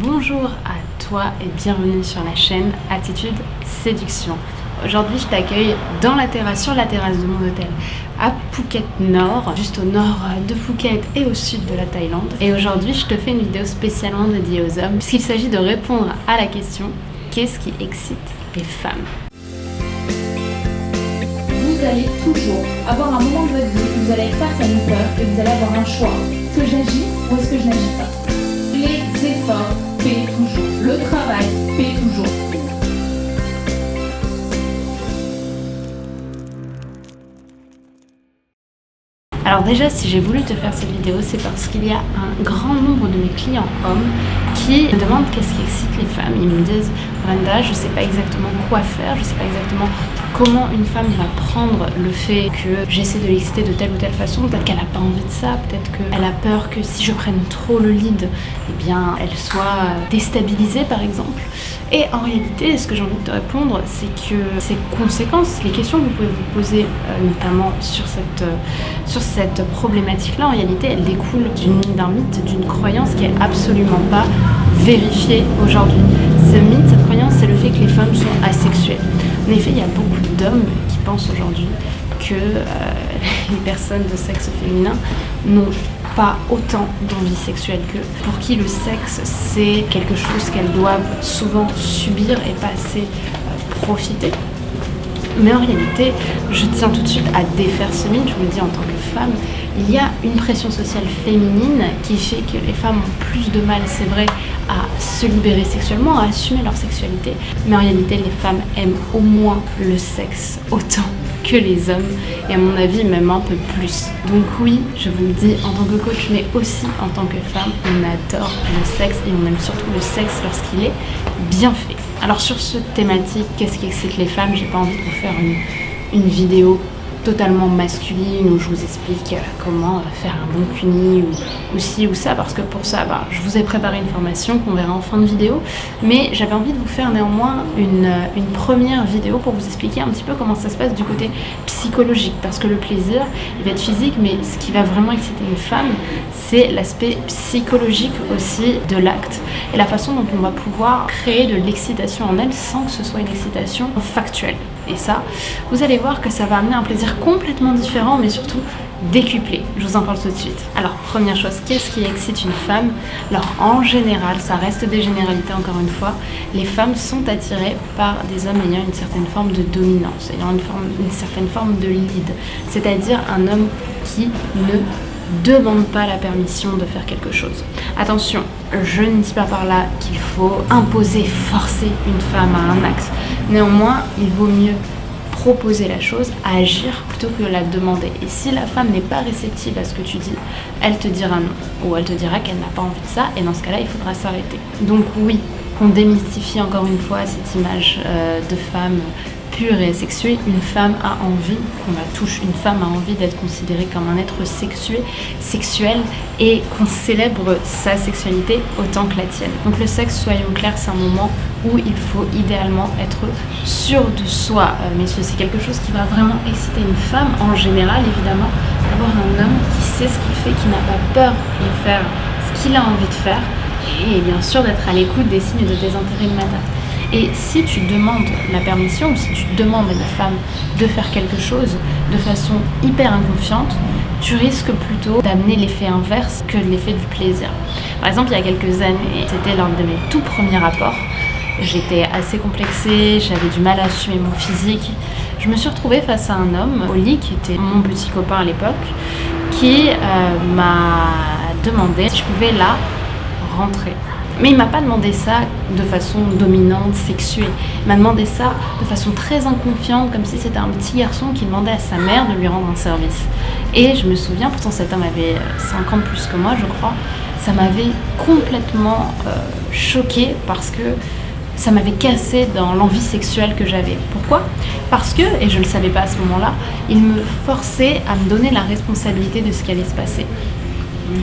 Bonjour à toi et bienvenue sur la chaîne Attitude Séduction. Aujourd'hui je t'accueille sur la terrasse de mon hôtel à Phuket Nord, juste au nord de Phuket et au sud de la Thaïlande. Et aujourd'hui je te fais une vidéo spécialement dédiée aux hommes puisqu'il s'agit de répondre à la question: qu'est-ce qui excite les femmes? Vous allez toujours avoir un moment de votre vie où vous allez être face à une peur et vous allez avoir un choix. Est-ce que j'agis ou est-ce que je n'agis pas? Les efforts paient toujours. Le travail paie toujours. Alors déjà, si j'ai voulu te faire cette vidéo, c'est parce qu'il y a un grand nombre de mes clients hommes qui me demandent qu'est-ce qui excite les femmes. Ils me disent: Brenda, je sais pas exactement quoi faire, je sais pas exactement comment une femme va prendre le fait que j'essaie de l'exciter de telle ou telle façon. Peut-être qu'elle n'a pas envie de ça, peut-être qu'elle a peur que si je prenne trop le lead, eh bien, elle soit déstabilisée par exemple. Et en réalité, ce que j'ai envie de te répondre, c'est que ces conséquences, les questions que vous pouvez vous poser, notamment sur cette problématique-là, en réalité, elles découlent d'un mythe, d'une croyance qui est absolument pas vérifiée aujourd'hui. Ce mythe, cette croyance, c'est le fait que les femmes sont asexuelles. En effet, il y a beaucoup d'hommes qui pensent aujourd'hui que les personnes de sexe féminin n'ont pas autant d'envie sexuelle qu'eux, pour qui le sexe c'est quelque chose qu'elles doivent souvent subir et pas assez profiter. Mais en réalité, je tiens tout de suite à défaire ce mythe, je vous le dis en tant que femme, il y a une pression sociale féminine qui fait que les femmes ont plus de mal, c'est vrai, à se libérer sexuellement, à assumer leur sexualité, mais en réalité les femmes aiment au moins le sexe autant que les hommes, et à mon avis même un peu plus. Donc oui, je vous le dis en tant que coach, mais aussi en tant que femme, on adore le sexe et on aime surtout le sexe lorsqu'il est bien fait. Alors sur cette thématique, qu'est-ce qui excite les femmes, j'ai pas envie de vous faire une vidéo totalement masculine où je vous explique comment faire un bon cuni ou ci ou ça, parce que pour ça, je vous ai préparé une formation qu'on verra en fin de vidéo, mais j'avais envie de vous faire néanmoins une première vidéo pour vous expliquer un petit peu comment ça se passe du côté psychologique, parce que le plaisir, il va être physique, mais ce qui va vraiment exciter une femme, c'est l'aspect psychologique aussi de l'acte et la façon dont on va pouvoir créer de l'excitation en elle sans que ce soit une excitation factuelle. Et ça, vous allez voir que ça va amener un plaisir complètement différent, mais surtout décuplé. Je vous en parle tout de suite. Alors, première chose, qu'est-ce qui excite une femme? Alors, en général, ça reste des généralités encore une fois, les femmes sont attirées par des hommes ayant une certaine forme de dominance, ayant une certaine forme de lead, c'est-à-dire un homme qui ne demande pas la permission de faire quelque chose. Attention, je ne dis pas par là qu'il faut imposer, forcer une femme à un acte. Néanmoins, il vaut mieux proposer la chose, agir plutôt que la demander. Et si la femme n'est pas réceptive à ce que tu dis, elle te dira non, ou elle te dira qu'elle n'a pas envie de ça, et dans ce cas-là, il faudra s'arrêter. Donc oui, on démystifie encore une fois cette image de femme pure et asexuée. Une femme a envie qu'on la touche, une femme a envie d'être considérée comme un être sexuel et qu'on célèbre sa sexualité autant que la tienne. Donc le sexe, soyons clairs, c'est un moment où il faut idéalement être sûr de soi. Messieurs, c'est quelque chose qui va vraiment exciter une femme en général, évidemment, d'avoir un homme qui sait ce qu'il fait, qui n'a pas peur de faire ce qu'il a envie de faire, et bien sûr d'être à l'écoute des signes de désintérêt de ma part. Et si tu demandes la permission, ou si tu demandes à une femme de faire quelque chose de façon hyper inconfiante, tu risques plutôt d'amener l'effet inverse que l'effet du plaisir. Par exemple, il y a quelques années, c'était l'un de mes tout premiers rapports, j'étais assez complexée, j'avais du mal à assumer mon physique. Je me suis retrouvée face à un homme au lit qui était mon petit copain à l'époque, qui m'a demandé si je pouvais la rentrer. Mais il m'a pas demandé ça de façon dominante, sexuée. Il m'a demandé ça de façon très inconfiante, comme si c'était un petit garçon qui demandait à sa mère de lui rendre un service. Et je me souviens, pourtant cet homme avait 5 ans de plus que moi, je crois, ça m'avait complètement choquée parce que ça m'avait cassé dans l'envie sexuelle que j'avais. Pourquoi? Parce que, et je ne le savais pas à ce moment-là, il me forçait à me donner la responsabilité de ce qui allait se passer.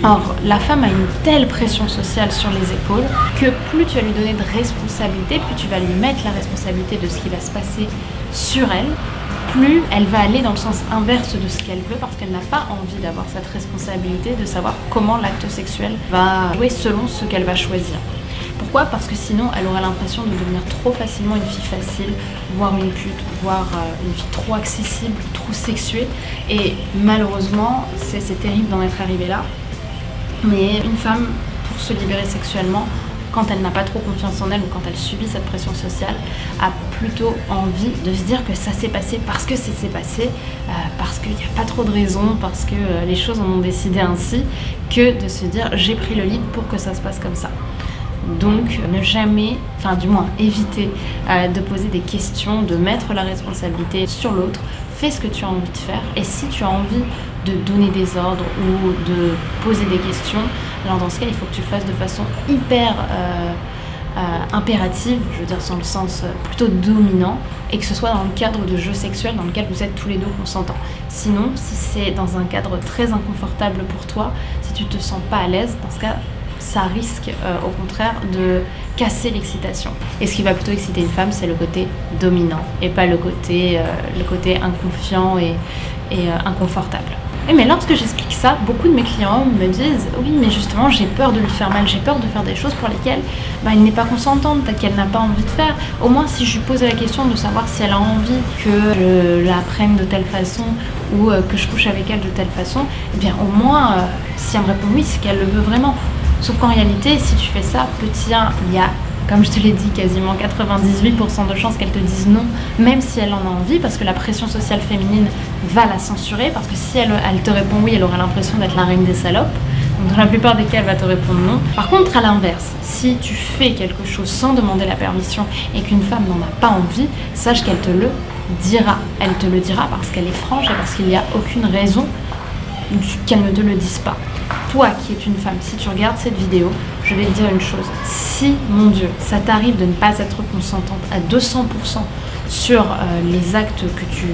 Or, la femme a une telle pression sociale sur les épaules que plus tu vas lui donner de responsabilité, plus tu vas lui mettre la responsabilité de ce qui va se passer sur elle, plus elle va aller dans le sens inverse de ce qu'elle veut parce qu'elle n'a pas envie d'avoir cette responsabilité de savoir comment l'acte sexuel va jouer selon ce qu'elle va choisir. Pourquoi ? Parce que sinon, elle aurait l'impression de devenir trop facilement une fille facile, voire une pute, voire une fille trop accessible, trop sexuée. Et malheureusement, c'est terrible d'en être arrivé là. Mais une femme, pour se libérer sexuellement, quand elle n'a pas trop confiance en elle ou quand elle subit cette pression sociale, a plutôt envie de se dire que ça s'est passé parce que ça s'est passé, parce qu'il n'y a pas trop de raisons, parce que les choses en ont décidé ainsi, que de se dire j'ai pris le lead pour que ça se passe comme ça. Donc ne jamais, enfin du moins éviter de poser des questions, de mettre la responsabilité sur l'autre. Fais ce que tu as envie de faire, et si tu as envie de donner des ordres ou de poser des questions, alors dans ce cas il faut que tu le fasses de façon hyper impérative, je veux dire dans le sens plutôt dominant, et que ce soit dans le cadre de jeux sexuels dans lequel vous êtes tous les deux consentants. Sinon, si c'est dans un cadre très inconfortable pour toi, si tu te sens pas à l'aise, dans ce cas ça risque au contraire de casser l'excitation. Et ce qui va plutôt exciter une femme, c'est le côté dominant et pas le côté inconfiant et inconfortable. Mais lorsque j'explique ça, beaucoup de mes clients me disent « Oui, mais justement, j'ai peur de lui faire mal, j'ai peur de faire des choses pour lesquelles elle n'est pas consentante, qu'elle n'a pas envie de faire. Au moins, si je lui pose la question de savoir si elle a envie que je la prenne de telle façon ou que je couche avec elle de telle façon, eh bien au moins, si elle me répond oui, c'est qu'elle le veut vraiment. Sauf qu'en réalité, si tu fais ça, petit 1, il y a, comme je te l'ai dit, quasiment 98% de chances qu'elle te dise non, même si elle en a envie, parce que la pression sociale féminine va la censurer, parce que si elle te répond oui, elle aura l'impression d'être la reine des salopes. Donc dans la plupart des cas, elle va te répondre non. Par contre, à l'inverse, si tu fais quelque chose sans demander la permission et qu'une femme n'en a pas envie, sache qu'elle te le dira. Elle te le dira parce qu'elle est franche et parce qu'il n'y a aucune raison qu'elle ne te le dise pas. Toi qui es une femme, si tu regardes cette vidéo, je vais te dire une chose. Si, mon Dieu, ça t'arrive de ne pas être consentante à 200% sur les actes que tu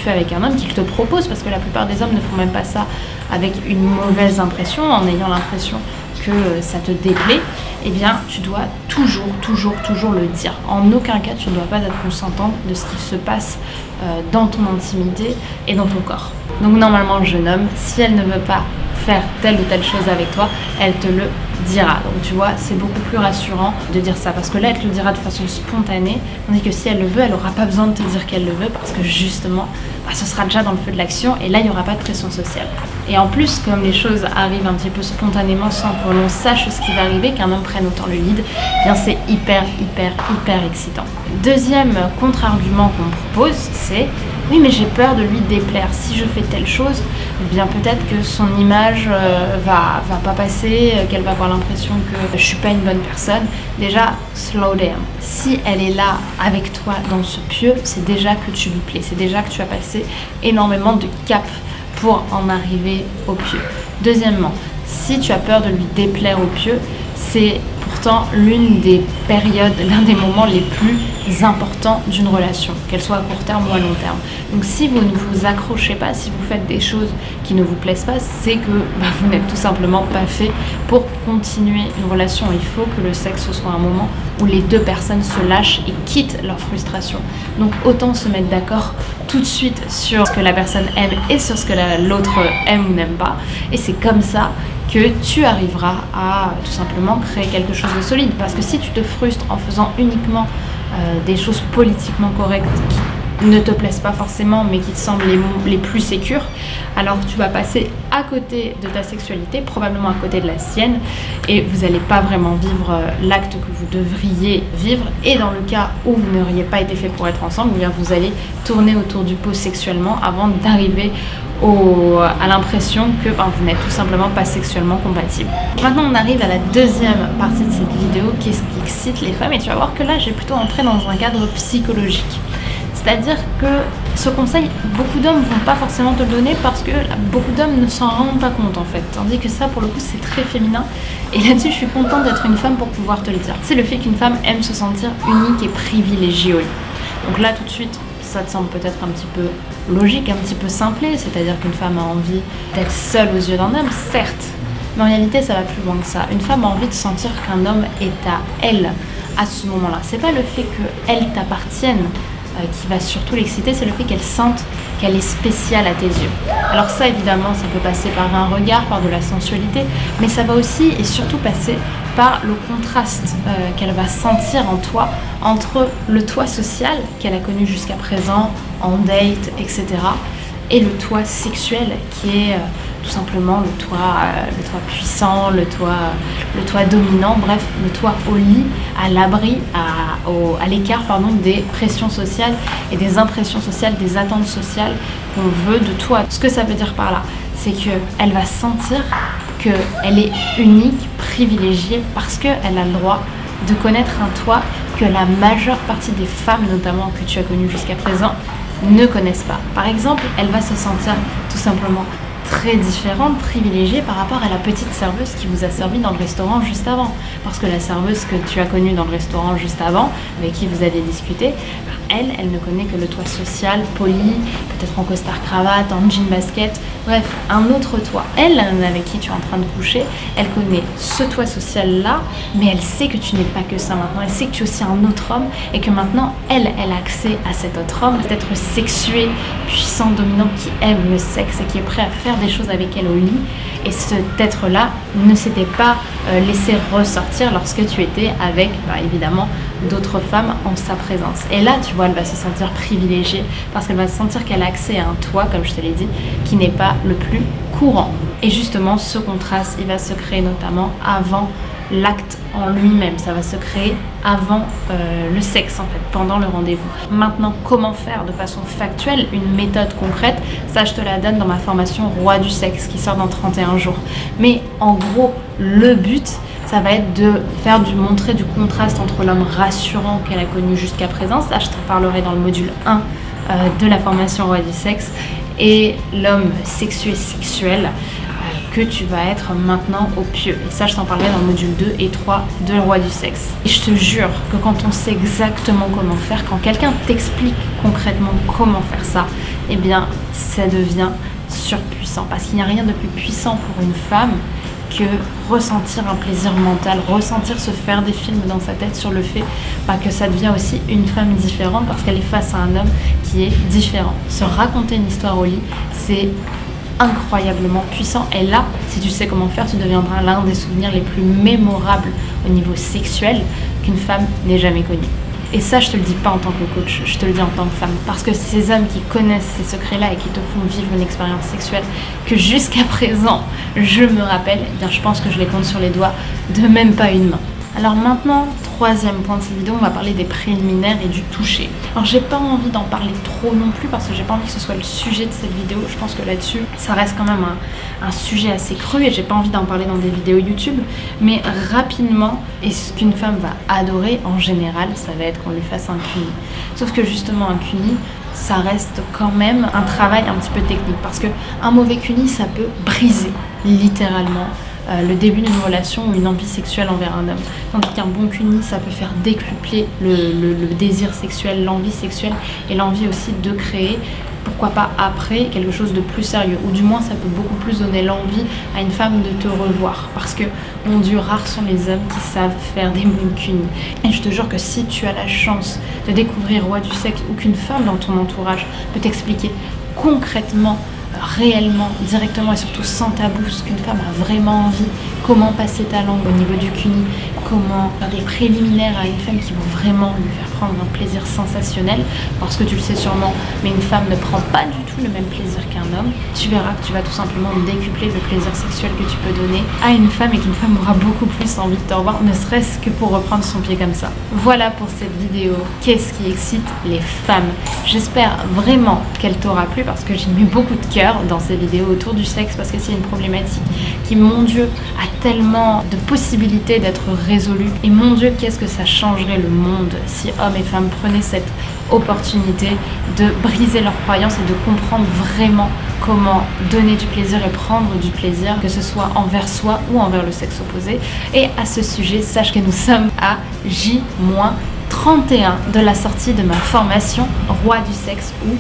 fais avec un homme qu'il te propose, parce que la plupart des hommes ne font même pas ça avec une mauvaise impression, en ayant l'impression que ça te déplaît, eh bien tu dois toujours le dire. En aucun cas tu ne dois pas être consentante de ce qui se passe dans ton intimité et dans ton corps. Donc normalement le jeune homme, si elle ne veut pas faire telle ou telle chose avec toi, elle te le dira. Donc tu vois, c'est beaucoup plus rassurant de dire ça, parce que là elle te le dira de façon spontanée, tandis que si elle le veut, elle n'aura pas besoin de te dire qu'elle le veut, parce que justement ce sera déjà dans le feu de l'action, et là il n'y aura pas de pression sociale. Et en plus, comme les choses arrivent un petit peu spontanément sans que l'on sache ce qui va arriver, qu'un homme prenne autant le lead, eh bien c'est hyper excitant. Deuxième contre-argument qu'on propose, c'est oui, mais j'ai peur de lui déplaire. Si je fais telle chose, eh bien peut-être que son image va pas passer, qu'elle va avoir l'impression que je suis pas une bonne personne. Déjà, slow down. Si elle est là avec toi dans ce pieu, c'est déjà que tu lui plais. C'est déjà que tu as passé énormément de caps pour en arriver au pieu. Deuxièmement, si tu as peur de lui déplaire au pieu, c'est pourtant l'une des périodes, l'un des moments les plus importants d'une relation, qu'elle soit à court terme ou à long terme. Donc si vous ne vous accrochez pas, si vous faites des choses qui ne vous plaisent pas, c'est que vous n'êtes tout simplement pas fait pour continuer une relation. Il faut que le sexe soit un moment où les deux personnes se lâchent et quittent leur frustration. Donc autant se mettre d'accord tout de suite sur ce que la personne aime et sur ce que l'autre aime ou n'aime pas. Et c'est comme ça que tu arriveras à tout simplement créer quelque chose de solide. Parce que si tu te frustres en faisant uniquement des choses politiquement correctes qui ne te plaisent pas forcément mais qui te semblent les plus sécures, alors tu vas passer à côté de ta sexualité, probablement à côté de la sienne, et vous n'allez pas vraiment vivre l'acte que vous devriez vivre. Et dans le cas où vous n'auriez pas été fait pour être ensemble, eh bien vous allez tourner autour du pot sexuellement avant d'arriver à l'impression que vous n'êtes tout simplement pas sexuellement compatible. Maintenant on arrive à la deuxième partie de cette vidéo, qui est ce qui excite les femmes, et tu vas voir que là j'ai plutôt entré dans un cadre psychologique. C'est-à-dire que ce conseil, beaucoup d'hommes ne vont pas forcément te le donner parce que beaucoup d'hommes ne s'en rendent pas compte en fait. Tandis que ça, pour le coup, c'est très féminin. Et là-dessus, je suis contente d'être une femme pour pouvoir te le dire. C'est le fait qu'une femme aime se sentir unique et privilégiée au lit. Donc là, tout de suite, ça te semble peut-être un petit peu logique, un petit peu simplé. C'est-à-dire qu'une femme a envie d'être seule aux yeux d'un homme, certes. Mais en réalité, ça va plus loin que ça. Une femme a envie de sentir qu'un homme est à elle à ce moment-là. C'est pas le fait qu'elle t'appartienne qui va surtout l'exciter, c'est le fait qu'elle sente qu'elle est spéciale à tes yeux. Alors ça, évidemment, ça peut passer par un regard, par de la sensualité, mais ça va aussi et surtout passer par le contraste qu'elle va sentir en toi entre le toi social qu'elle a connu jusqu'à présent, en date, etc., et le toi sexuel qui est tout simplement le toit puissant, le toit dominant, bref, le toit au lit, à l'abri, à l'écart des pressions sociales et des impressions sociales, des attentes sociales qu'on veut de toi. Ce que ça veut dire par là, c'est qu'elle va sentir qu'elle est unique, privilégiée, parce qu'elle a le droit de connaître un toi que la majeure partie des femmes, notamment que tu as connues jusqu'à présent, ne connaissent pas. Par exemple, elle va se sentir tout simplement très différente, privilégiée par rapport à la petite serveuse qui vous a servi dans le restaurant juste avant. Parce que la serveuse que tu as connue dans le restaurant juste avant, avec qui vous avez discuté, elle ne connaît que le toit social, poli, peut-être en costard-cravate, en jean basket, bref, un autre toit. Elle, avec qui tu es en train de coucher, elle connaît ce toit social-là, mais elle sait que tu n'es pas que ça maintenant. Elle sait que tu es aussi un autre homme et que maintenant, elle a accès à cet autre homme, cet être sexué, puissant, dominant, qui aime le sexe et qui est prêt à faire des choses avec elle au lit. Et cet être-là ne s'était pas laissé ressortir lorsque tu étais avec, évidemment, d'autres femmes en sa présence. Et là, tu vois, elle va se sentir privilégiée parce qu'elle va sentir qu'elle a accès à un toit, comme je te l'ai dit, qui n'est pas le plus courant. Et justement, ce contraste, il va se créer notamment avant l'acte en lui-même. Ça va se créer avant le sexe, en fait, pendant le rendez-vous. Maintenant, comment faire de façon factuelle, une méthode concrète, ça, je te la donne dans ma formation Roi du sexe, qui sort dans 31 jours. Mais en gros, le but, ça va être de montrer du contraste entre l'homme rassurant qu'elle a connu jusqu'à présent, ça je t'en parlerai dans le module 1 de la formation Roi du sexe, et l'homme sexué sexuel que tu vas être maintenant au pieu. Et ça je t'en parlerai dans le module 2 et 3 de Roi du sexe. Et je te jure que quand on sait exactement comment faire, quand quelqu'un t'explique concrètement comment faire ça, eh bien ça devient surpuissant, parce qu'il n'y a rien de plus puissant pour une femme que ressentir un plaisir mental, ressentir se faire des films dans sa tête sur le fait que ça devient aussi une femme différente parce qu'elle est face à un homme qui est différent. Se raconter une histoire au lit, c'est incroyablement puissant. Et là, si tu sais comment faire, tu deviendras l'un des souvenirs les plus mémorables au niveau sexuel qu'une femme n'ait jamais connu. Et ça, je te le dis pas en tant que coach, je te le dis en tant que femme. Parce que ces hommes qui connaissent ces secrets-là et qui te font vivre une expérience sexuelle que jusqu'à présent, je me rappelle, eh bien, je pense que je les compte sur les doigts de même pas une main. Alors maintenant, troisième point de cette vidéo, on va parler des préliminaires et du toucher. Alors j'ai pas envie d'en parler trop non plus parce que j'ai pas envie que ce soit le sujet de cette vidéo. Je pense que là-dessus, ça reste quand même un sujet assez cru et j'ai pas envie d'en parler dans des vidéos YouTube. Mais rapidement, et ce qu'une femme va adorer en général, ça va être qu'on lui fasse un cuni. Sauf que justement un cuni, ça reste quand même un travail un petit peu technique parce qu'un mauvais cuni, ça peut briser littéralement le début d'une relation ou une envie sexuelle envers un homme. Tandis qu'un bon cuni, ça peut faire décupler le désir sexuel, l'envie sexuelle et l'envie aussi de créer, pourquoi pas après, quelque chose de plus sérieux. Ou du moins, ça peut beaucoup plus donner l'envie à une femme de te revoir. Parce que, mon Dieu, rares sont les hommes qui savent faire des bons cunis. Et je te jure que si tu as la chance de découvrir Roi du sexe ou qu'une femme dans ton entourage peut t'expliquer concrètement, réellement, directement et surtout sans tabou, ce qu'une femme a vraiment envie, comment passer ta langue au niveau du cuni, comment faire des préliminaires à une femme qui vont vraiment lui faire prendre un plaisir sensationnel, parce que tu le sais sûrement, mais une femme ne prend pas du tout le même plaisir qu'un homme. Tu verras que tu vas tout simplement décupler le plaisir sexuel que tu peux donner à une femme et qu'une femme aura beaucoup plus envie de te revoir, ne serait-ce que pour reprendre son pied comme ça. Voilà pour cette vidéo. Qu'est-ce qui excite les femmes? J'espère vraiment qu'elle t'aura plu parce que j'y mets beaucoup de cœur dans ces vidéos autour du sexe parce que c'est une problématique qui, mon Dieu, a tellement de possibilités d'être résolue. Et mon Dieu, qu'est-ce que ça changerait le monde si hommes et femmes prenaient cette opportunité de briser leurs croyances et de comprendre vraiment comment donner du plaisir et prendre du plaisir, que ce soit envers soi ou envers le sexe opposé. Et à ce sujet, sache que nous sommes à J-31 de la sortie de ma formation Roi du sexe ou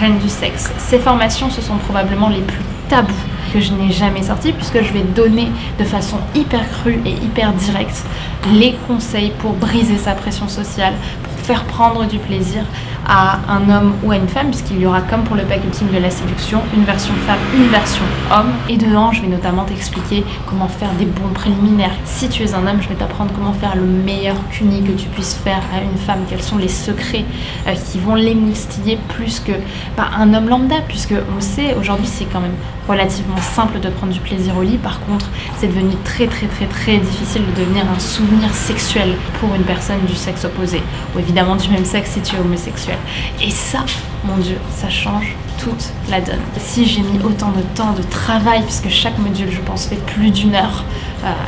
Reine du sexe. Ces formations, ce sont probablement les plus tabous que je n'ai jamais sortis puisque je vais donner de façon hyper crue et hyper directe les conseils pour briser sa pression sociale, pour faire prendre du plaisir à un homme ou à une femme, puisqu'il y aura, comme pour le pack ultime de la séduction, une version femme, une version homme. Et dedans, je vais notamment t'expliquer comment faire des bons préliminaires. Si tu es un homme, je vais t'apprendre comment faire le meilleur cuni que tu puisses faire à une femme, quels sont les secrets qui vont l'émoustiller plus que un homme lambda, puisque on le sait, aujourd'hui c'est quand même relativement simple de prendre du plaisir au lit. Par contre, c'est devenu très difficile de devenir un souvenir sexuel pour une personne du sexe opposé, ou évidemment du même sexe si tu es homosexuel. Et ça, mon Dieu, ça change toute la donne. Si j'ai mis autant de temps de travail, puisque chaque module, je pense, fait plus d'1 heure,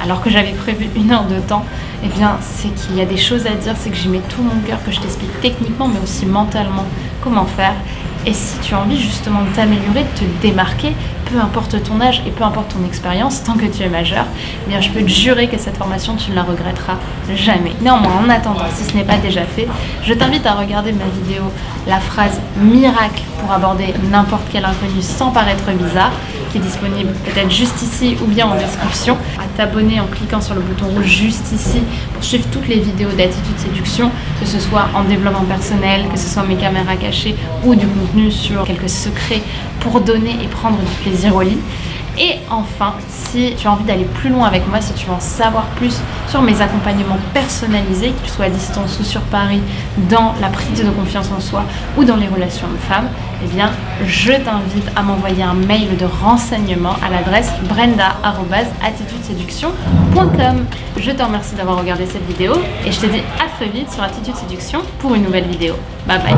alors que j'avais prévu 1 heure de temps, eh bien, c'est qu'il y a des choses à dire, c'est que j'y mets tout mon cœur, que je t'explique techniquement, mais aussi mentalement comment faire. Et si tu as envie justement de t'améliorer, de te démarquer, peu importe ton âge et peu importe ton expérience, tant que tu es majeur, eh bien je peux te jurer que cette formation, tu ne la regretteras jamais. Néanmoins, en attendant, si ce n'est pas déjà fait, je t'invite à regarder ma vidéo La phrase miracle pour aborder n'importe quel inconnu sans paraître bizarre, qui est disponible peut-être juste ici ou bien en description, à t'abonner en cliquant sur le bouton rouge juste ici pour suivre toutes les vidéos d'Attitude Séduction, que ce soit en développement personnel, que ce soit mes caméras cachées ou du contenu sur quelques secrets pour donner et prendre du plaisir au lit. Et enfin, si tu as envie d'aller plus loin avec moi, si tu veux en savoir plus sur mes accompagnements personnalisés, qu'ils soient à distance ou sur Paris, dans la prise de confiance en soi ou dans les relations hommes-femmes, eh bien, je t'invite à m'envoyer un mail de renseignement à l'adresse brenda@attitudeséduction.com. Je te remercie d'avoir regardé cette vidéo et je te dis à très vite sur Attitude Séduction pour une nouvelle vidéo. Bye bye.